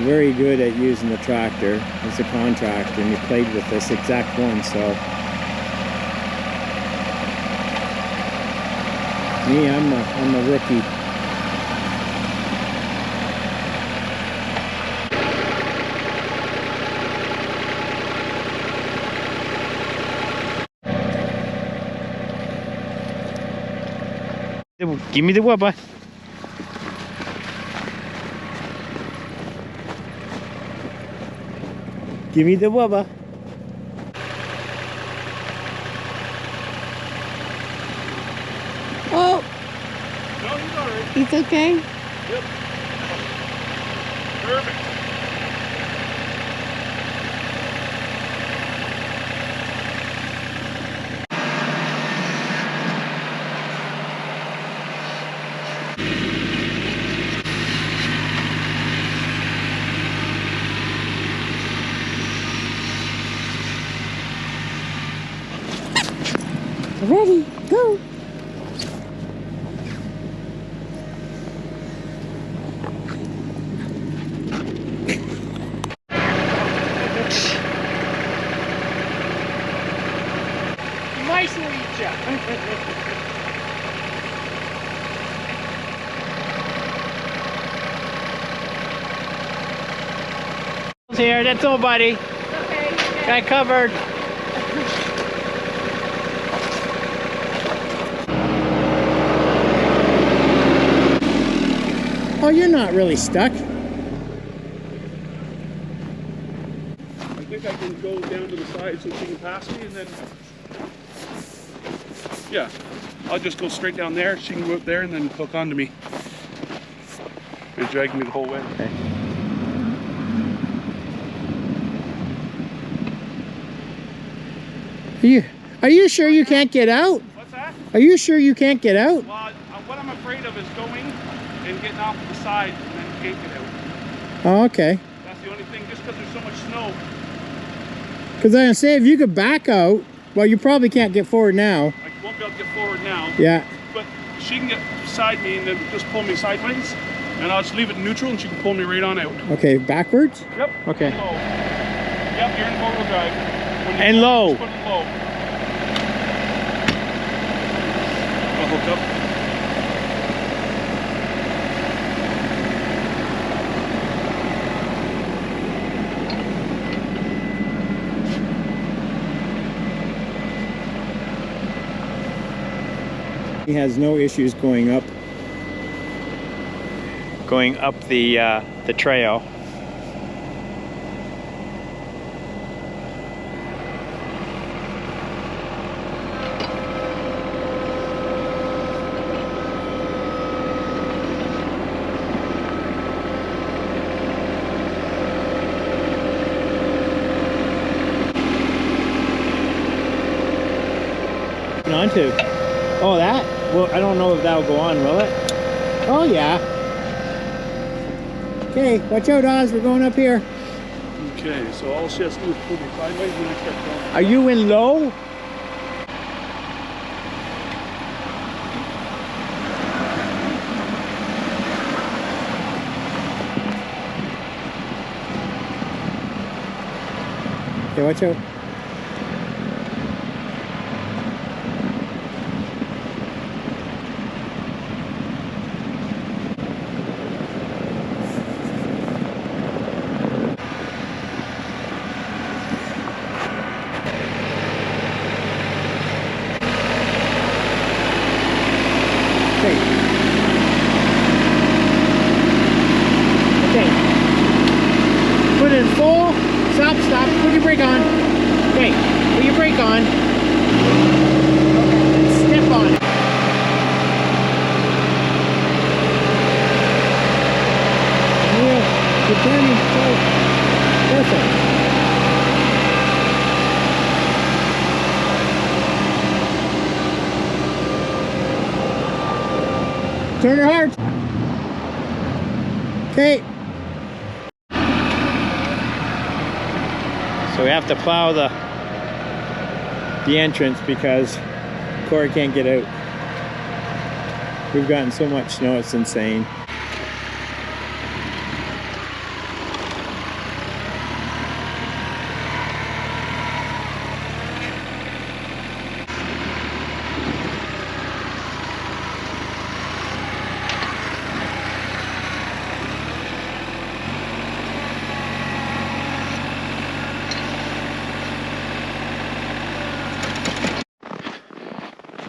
very good at using the tractor as a contractor, and he played with this exact one, so. Me, I'm a rookie. Give me the wubba. Give me the wubba. Oh! No, he's alright. It's okay? Yep. Perfect. Ready, go! Nice to meet ya. Here, that's all, buddy. Okay. Got covered. Oh, you're not really stuck. I think I can go down to the side so she can pass me, and then yeah, I'll just go straight down there. She can go up there and then hook onto me and drag me the whole way. Okay. Are you sure you can't get out? What's that? Are you sure you can't get out? Well, what I'm afraid of is going and getting off to the side and then can't get out. Oh, okay. That's the only thing, just because there's so much snow. Because I say if you could back out, well, you probably can't get forward now. I won't be able to get forward now. Yeah. But she can get beside me and then just pull me sideways, and I'll just leave it in neutral and she can pull me right on out. Okay, backwards? Yep. Okay. Low. Yep, you're in four-wheel drive. And low. Just put it low. I'll hook up. He has no issues going up the trail. Onto. Oh, that? Well, I don't know if that'll go on, will it? Oh, yeah. Okay, watch out, Oz. We're going up here. Okay, so all she has to do is pull me sideways and then I start going. Are you in low? Okay, watch out. Put it in full. Stop. Put your brake on. Okay, put your brake on. Step on it. Yeah, you're turning so perfect. Turn her hard. Okay. So we have to plow the entrance because Corey can't get out. We've gotten so much snow, it's insane.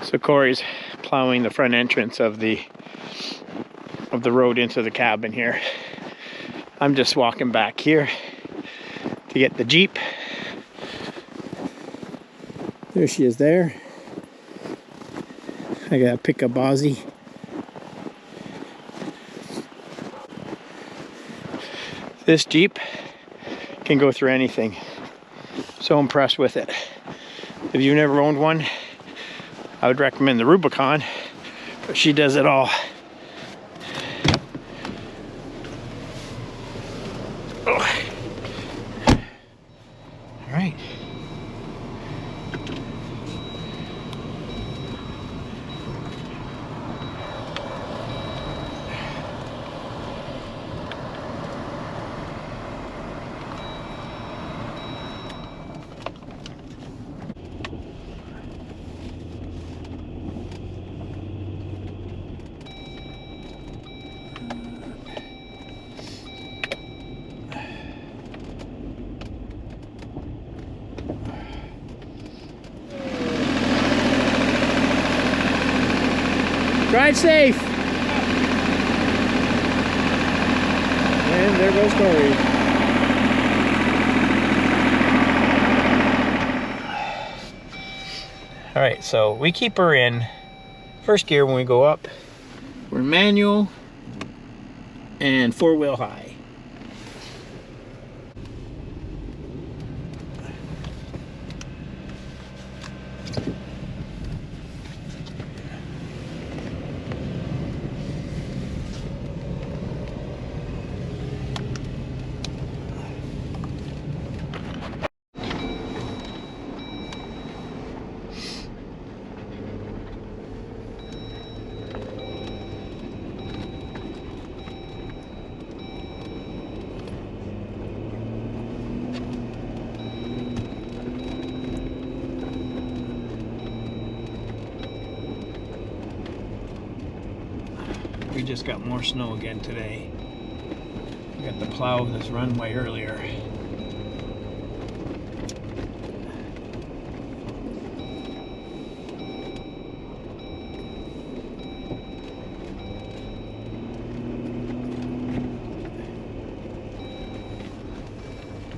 So Corey's plowing the front entrance of the road into the cabin here. I'm just walking back here to get the Jeep. There she is there. I gotta pick up Ozzy. This Jeep can go through anything. So impressed with it. If you've never owned one, I would recommend the Rubicon, but she does it all. Oh. All right. Drive safe. And there goes Corey. All right, so we keep her in first gear when we go up. We're manual and 4-wheel high. We just got more snow again today. We got the plow of this runway earlier.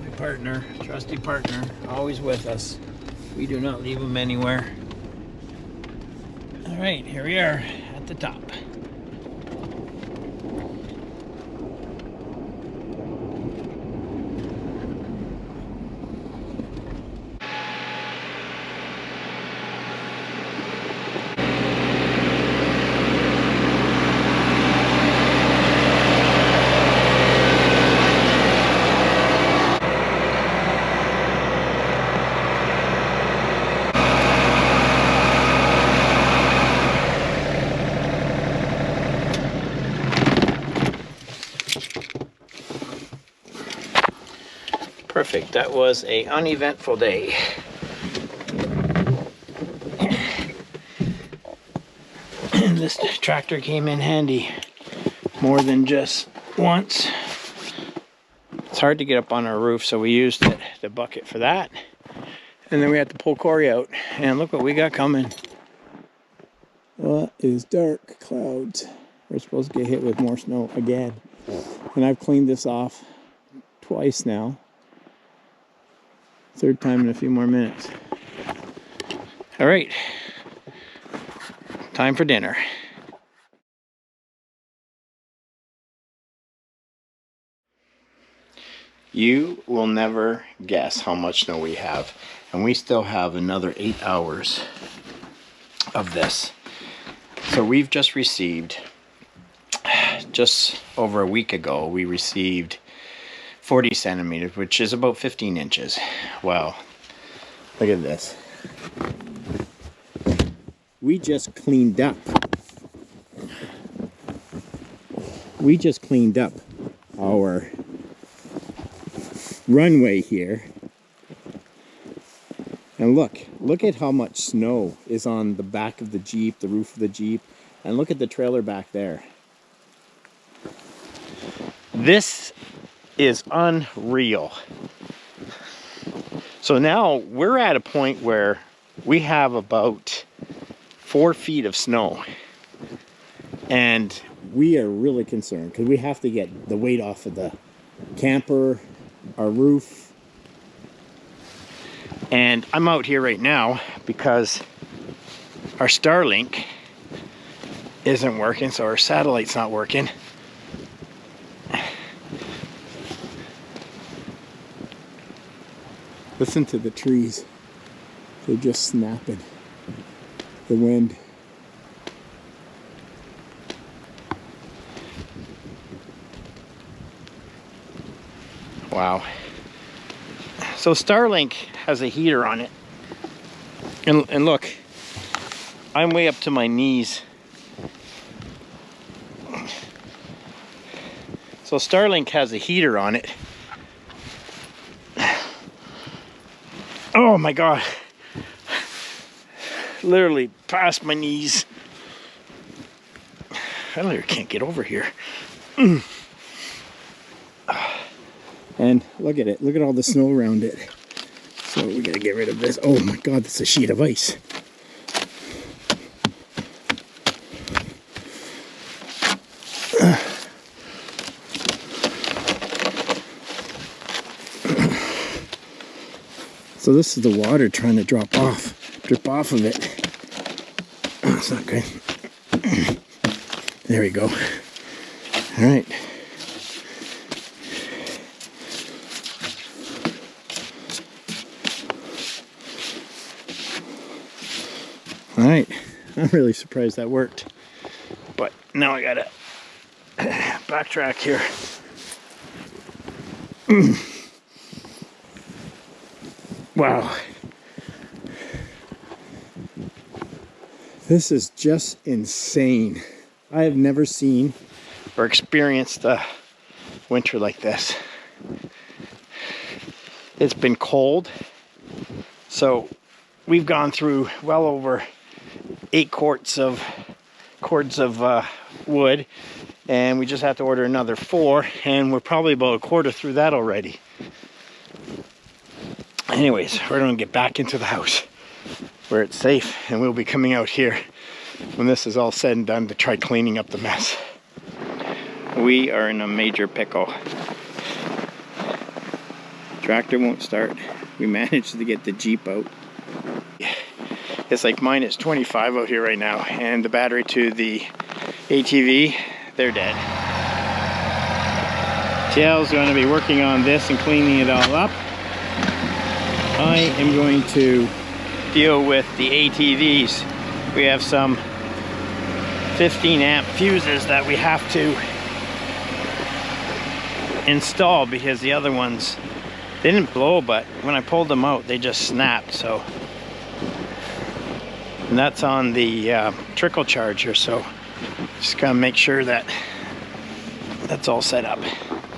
My partner, trusty partner, always with us. We do not leave him anywhere. All right, here we are at the top. Perfect. That was an uneventful day. This tractor came in handy more than just once. It's hard to get up on our roof, so we used the bucket for that. And then we had to pull Corey out. And look what we got coming. What is dark clouds? We're supposed to get hit with more snow again. And I've cleaned this off twice now. Third time in a few more minutes. All right, time for dinner. You will never guess how much snow we have, and we still have another 8 hours of this. So we've just received, just over a week ago, we received 40 centimeters, which is about 15 inches. Wow. Look at this. We just cleaned up. We just cleaned up our runway here. And look at how much snow is on the back of the Jeep, the roof of the Jeep, and look at the trailer back there. This is unreal. So now we're at a point where we have about 4 feet of snow. And we are really concerned because we have to get the weight off of the camper, our roof. And I'm out here right now because our Starlink isn't working, so our satellite's not working. Listen to the trees. They're just snapping. The wind. Wow. So Starlink has a heater on it. And look, I'm way up to my knees. So Starlink has a heater on it. Oh my God. Literally past my knees. I literally can't get over here. And look at it. Look at all the snow around it. So we gotta get rid of this. Oh my God, that's a sheet of ice. So this is the water trying to drip off of it. Oh, that's not good. There we go. All right. All right. I'm really surprised that worked. But now I gotta backtrack here. Wow. This is just insane. I have never seen or experienced a winter like this. It's been cold. So we've gone through well over 8 cords of wood, and we just have to order another 4, and we're probably about a quarter through that already. Anyways, we're going to get back into the house where it's safe, and we'll be coming out here when this is all said and done to try cleaning up the mess. We are in a major pickle. Tractor won't start. We managed to get the Jeep out. It's like minus 25 out here right now, and the battery to the ATV, they're dead. TL's going to be working on this and cleaning it all up. I am going to deal with the ATVs. We have some 15 amp fuses that we have to install because the other ones, they didn't blow, but when I pulled them out, they just snapped. So, and that's on the trickle charger, so just gotta make sure that that's all set up.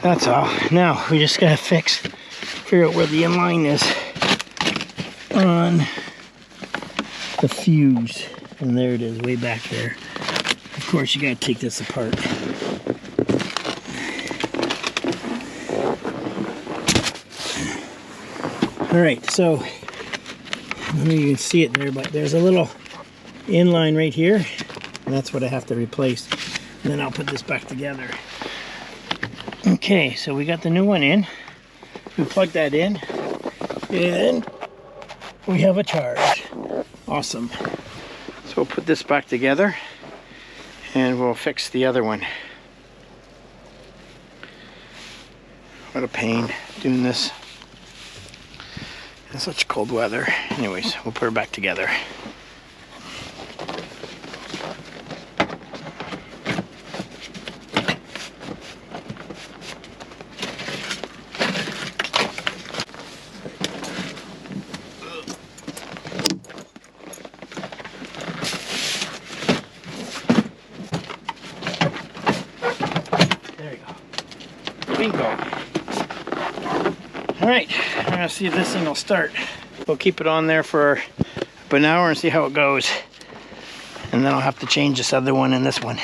That's all. Now we just gotta figure out where the inline is on the fuse, and there it is, way back there. Of course, you gotta take this apart. All right, so I don't know if you can see it there, but there's a little inline right here, and that's what I have to replace. And then I'll put this back together. Okay, so we got the new one in. We plug that in, and we have a charge. Awesome. So we'll put this back together, and we'll fix the other one. What a pain doing this in such cold weather. Anyways, we'll put her back together. Bingo. Alright, I'm gonna see if this thing will start. We'll keep it on there for about an hour and see how it goes. And then I'll have to change this other one and this one.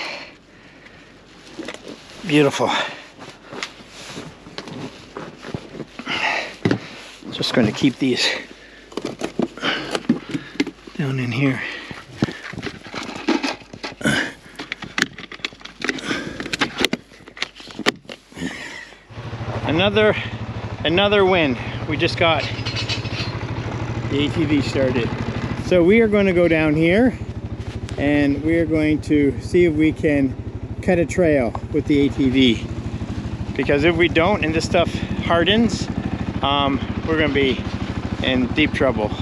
Beautiful. Just going to keep these down in here. another win. We just got the ATV started. So we are going to go down here and we are going to see if we can cut a trail with the ATV. Because if we don't and this stuff hardens, we're going to be in deep trouble.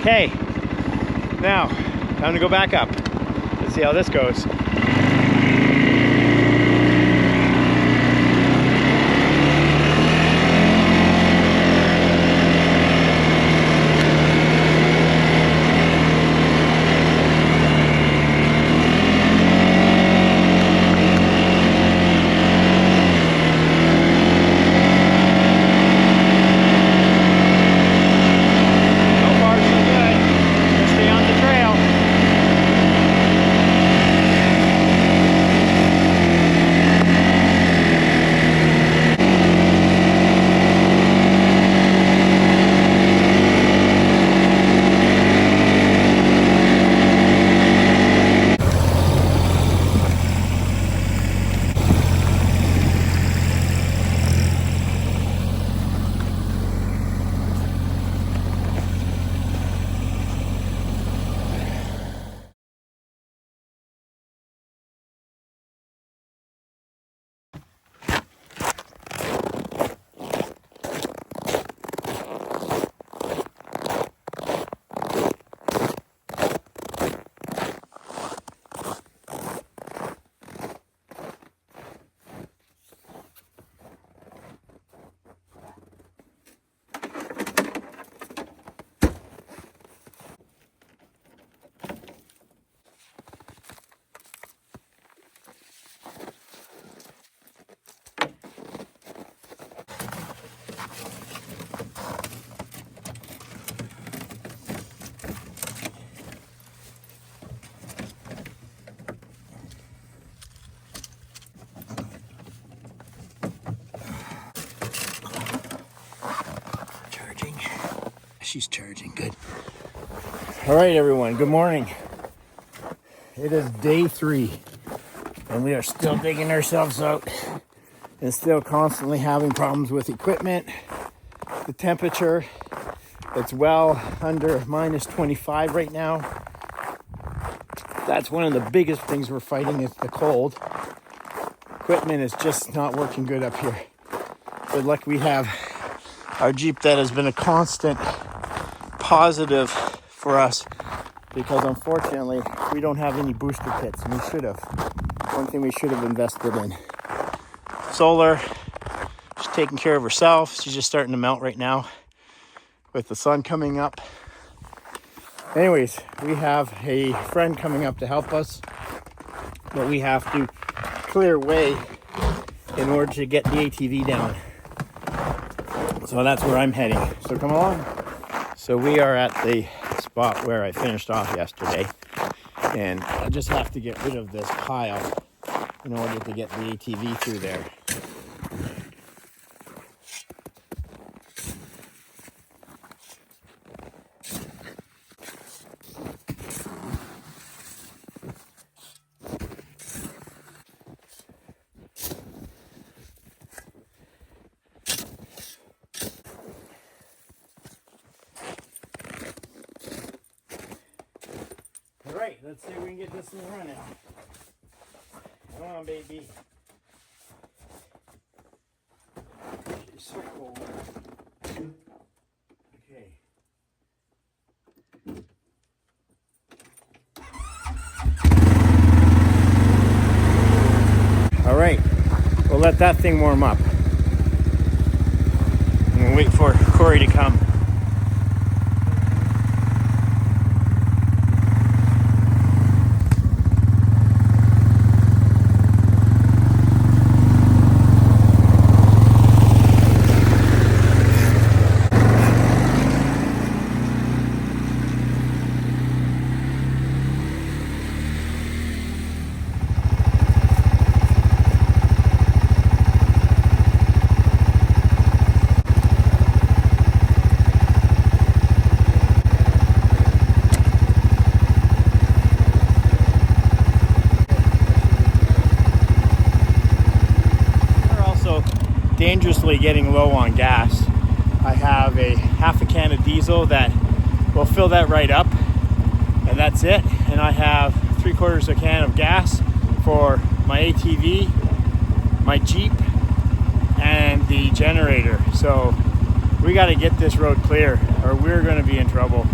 Okay, now time to go back up. Let's see how this goes. She's charging, good. All right, everyone, good morning. It is day 3, and we are still digging ourselves out and still constantly having problems with equipment. The temperature, it's well under minus 25 right now. That's one of the biggest things we're fighting is the cold. Equipment is just not working good up here. Good luck we have our Jeep that has been a constant positive for us because unfortunately we don't have any booster kits and we should have. One thing we should have invested in. Solar, she's taking care of herself. She's just starting to melt right now with the sun coming up. Anyways, we have a friend coming up to help us, but we have to clear way in order to get the ATV down. So that's where I'm heading. So come along. So we are at the spot where I finished off yesterday, and I just have to get rid of this pile in order to get the ATV through there. right, let's see if we can get this thing running. Come on, baby. It's so cold. Okay. All right, we'll let that thing warm up. And we'll wait for Corey to come. Dangerously getting low on gas. I have a half a can of diesel that will fill that right up, and that's it. And I have 3/4 a can of gas for my ATV, my Jeep, and the generator. So we got to get this road clear or we're going to be in trouble.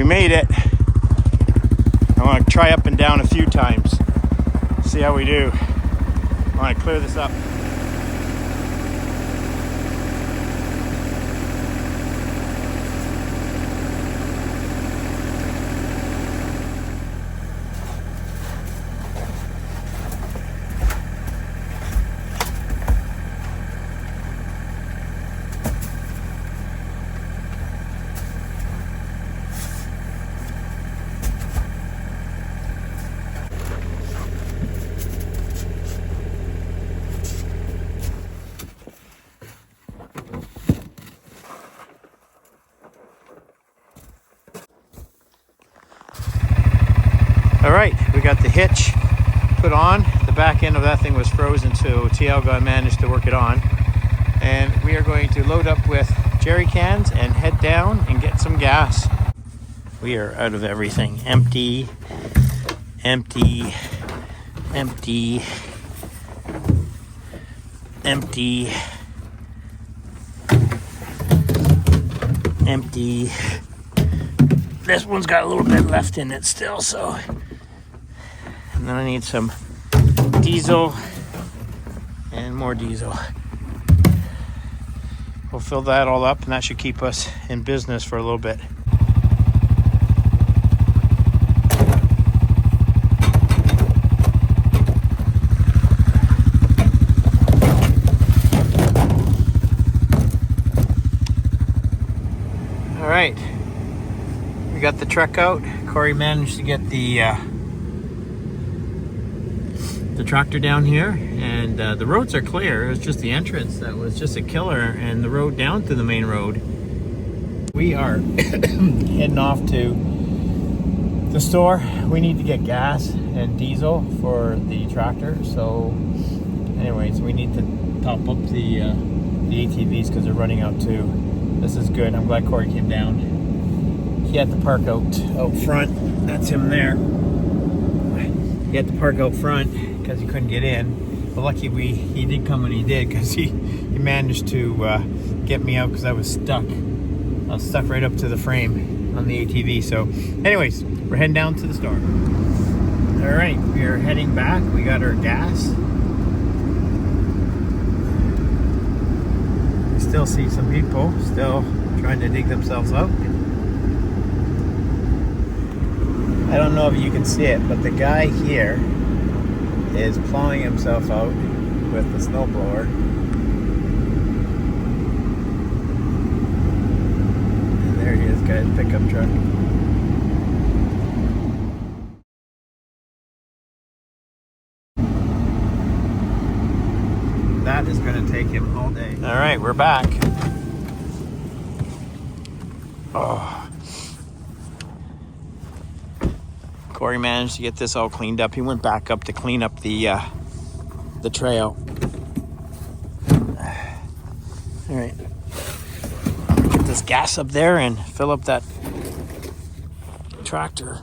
Made it. I want to try up and down a few times, see how we do. I want to clear this up. All right, we got the hitch put on. The back end of that thing was frozen, so Tiago managed to work it on. And we are going to load up with jerry cans and head down and get some gas. We are out of everything. Empty, empty, empty, empty, empty. This one's got a little bit left in it still, so. And then I need some diesel and more diesel. We'll fill that all up and that should keep us in business for a little bit. All right, we got the truck out. Corey managed to get the tractor down here, and the roads are clear. It was just the entrance that was just a killer, and the road down to the main road. We are heading off to the store. We need to get gas and diesel for the tractor. So anyways, we need to top up the ATVs because they're running out too. This is good. I'm glad Corey came down. He had to park out front. That's him there. He had to park out front because he couldn't get in. But lucky he did come when he did, because he managed to get me out because I was stuck. I was stuck right up to the frame on the ATV. So anyways, we're heading down to the store. All right, we are heading back. We got our gas. still see some people still trying to dig themselves out. I don't know if you can see it, but the guy here is plowing himself out with the snowblower. And there he is, guys, pickup truck. That is going to take him all day. All right, we're back. Oh. Corey managed to get this all cleaned up. He went back up to clean up the trail. All right, get this gas up there and fill up that tractor.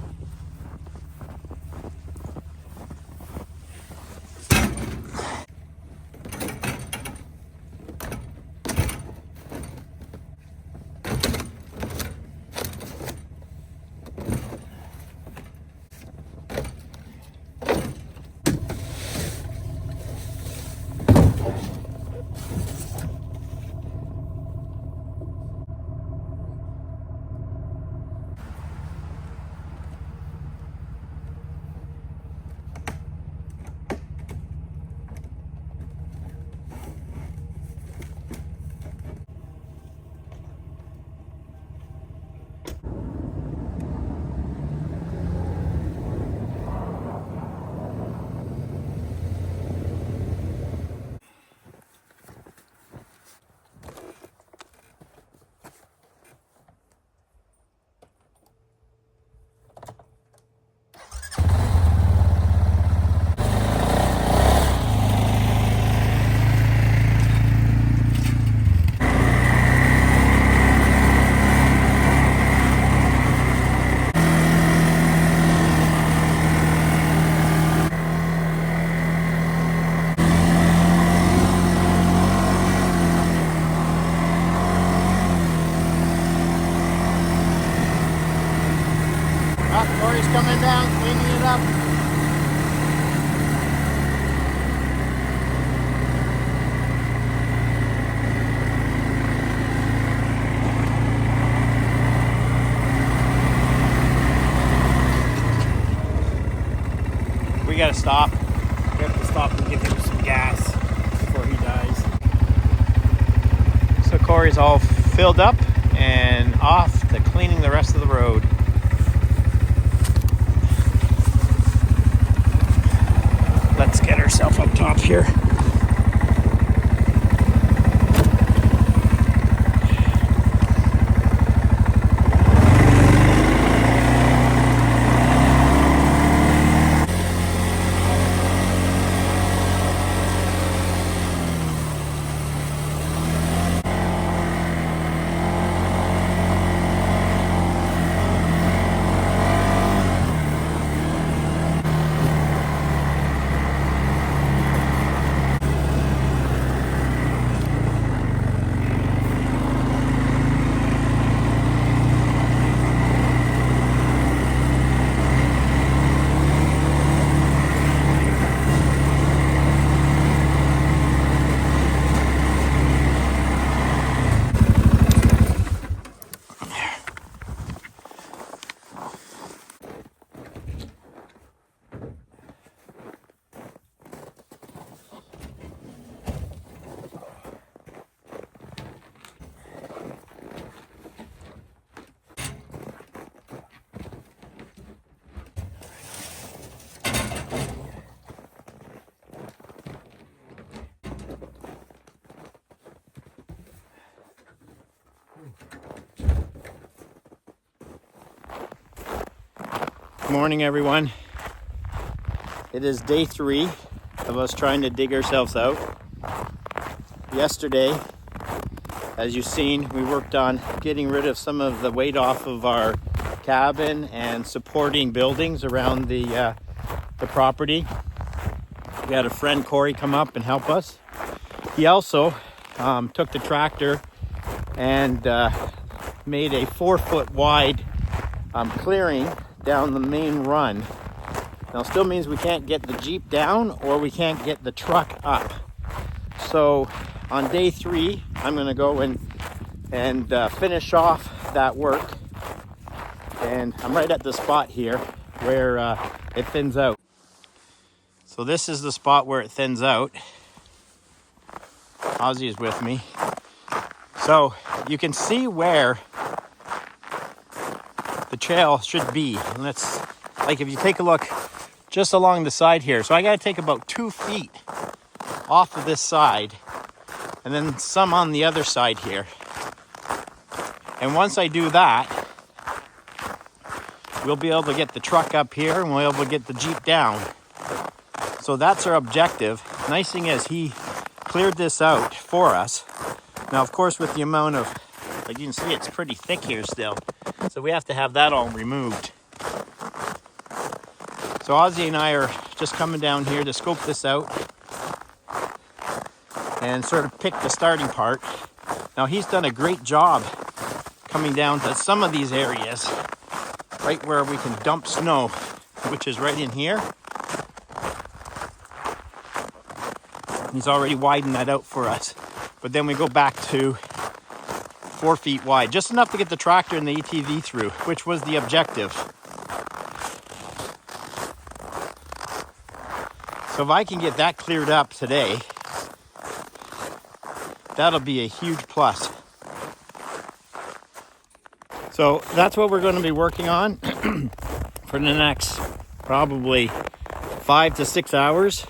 Corey's coming down, cleaning it up. We gotta stop. We have to stop and give him some gas before he dies. So Corey's all filled up and off to cleaning the rest of the road. Let's get ourselves up top here. Good morning, everyone. It is day 3 of us trying to dig ourselves out. Yesterday, as you've seen, we worked on getting rid of some of the weight off of our cabin and supporting buildings around the property. We had a friend, Corey, come up and help us. He also took the tractor and made a 4-foot wide clearing down the main run. Now it still means we can't get the Jeep down or we can't get the truck up. So on day 3, I'm gonna go and finish off that work. And I'm right at the spot here where it thins out. So this is the spot where it thins out. Ozzy is with me. So you can see where the trail should be. And that's like if you take a look just along the side here. So I gotta take about 2 feet off of this side and then some on the other side here. And once I do that, we'll be able to get the truck up here and we'll be able to get the Jeep down. So that's our objective. Nice thing is he cleared this out for us. Now, of course, with the amount of, like you can see, it's pretty thick here still. So we have to have that all removed. So Ozzy and I are just coming down here to scope this out and sort of pick the starting part. Now, he's done a great job coming down to some of these areas, right where we can dump snow, which is right in here. He's already widened that out for us. But then we go back to 4 feet wide, just enough to get the tractor and the ATV through, which was the objective. So if I can get that cleared up today, that'll be a huge plus. So that's what we're going to be working on for the next probably 5 to 6 hours.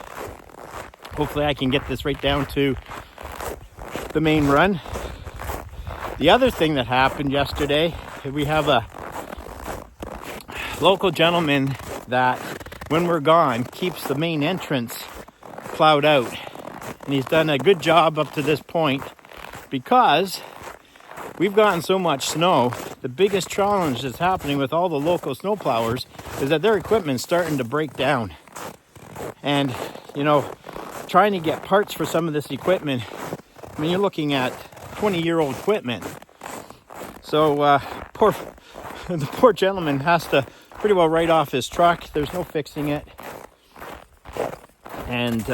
Hopefully I can get this right down to the main run. The other thing that happened yesterday, we have a local gentleman that when we're gone keeps the main entrance plowed out. And he's done a good job up to this point because we've gotten so much snow. The biggest challenge that's happening with all the local snow plowers is that their equipment's starting to break down. And, you know, trying to get parts for some of this equipment, I mean, you're looking at 20-year-old equipment. So the poor gentleman has to pretty well write off his truck. There's no fixing it. And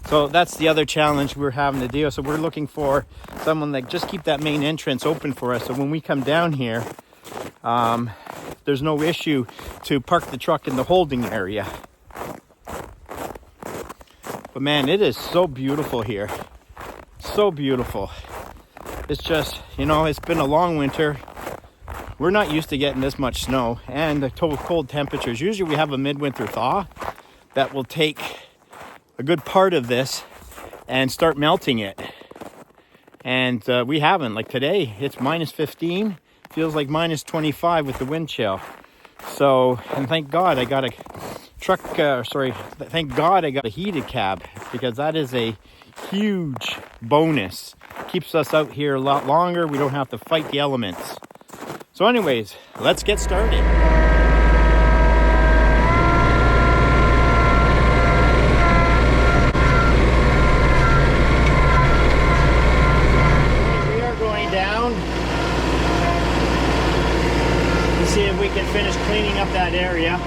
so that's the other challenge we're having to deal with. So we're looking for someone that just keep that main entrance open for us. So when we come down here, there's no issue to park the truck in the holding area. But man, it is so beautiful here. So beautiful. It's just, you know, it's been a long winter. We're not used to getting this much snow and the cold temperatures. Usually we have a midwinter thaw that will take a good part of this and start melting it. And we haven't. Like today, it's minus 15. Feels like minus 25 with the wind chill. So, and thank God I got a thank God I got a heated cab, because that is a huge bonus. Keeps us out here a lot longer. We don't have to fight the elements. So anyways, let's get started. We are going down to see if we can finish cleaning up that area.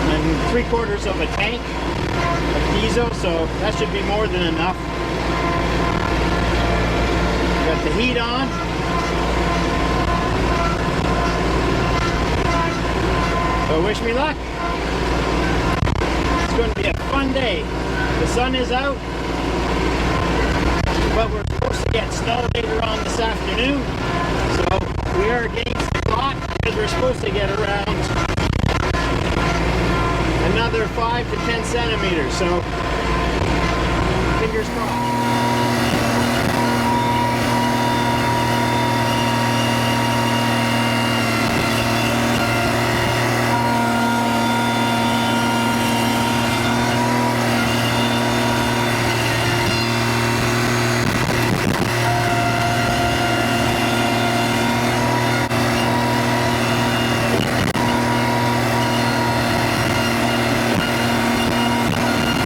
And 3/4 of a tank of diesel, so that should be more than enough. Got the heat on. So wish me luck. It's going to be a fun day. The sun is out, but we're supposed to get snow later on this afternoon. So we are against the clock because we're supposed to get around another 5 to 10 centimeters. So fingers crossed.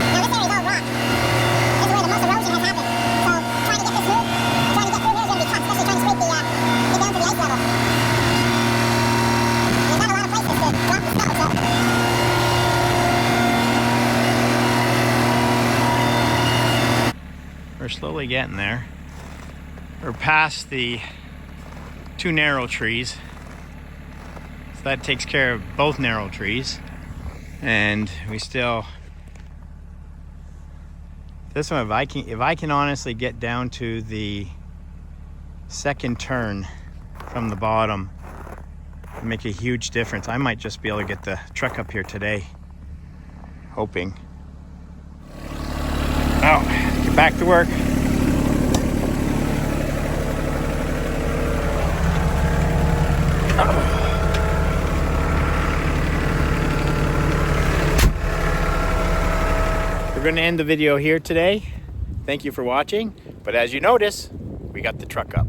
Now this area is all rock. This is where the most erosion has happened. We're slowly getting there. We're past the 2 narrow trees. So that takes care of both narrow trees. And we still, this one, if I can honestly get down to the second turn from the bottom, it'll make a huge difference. I might just be able to get the truck up here today. Hoping. Oh, get back to work. We're going to end the video here today. Thank you for watching. But as you notice, we got the truck up.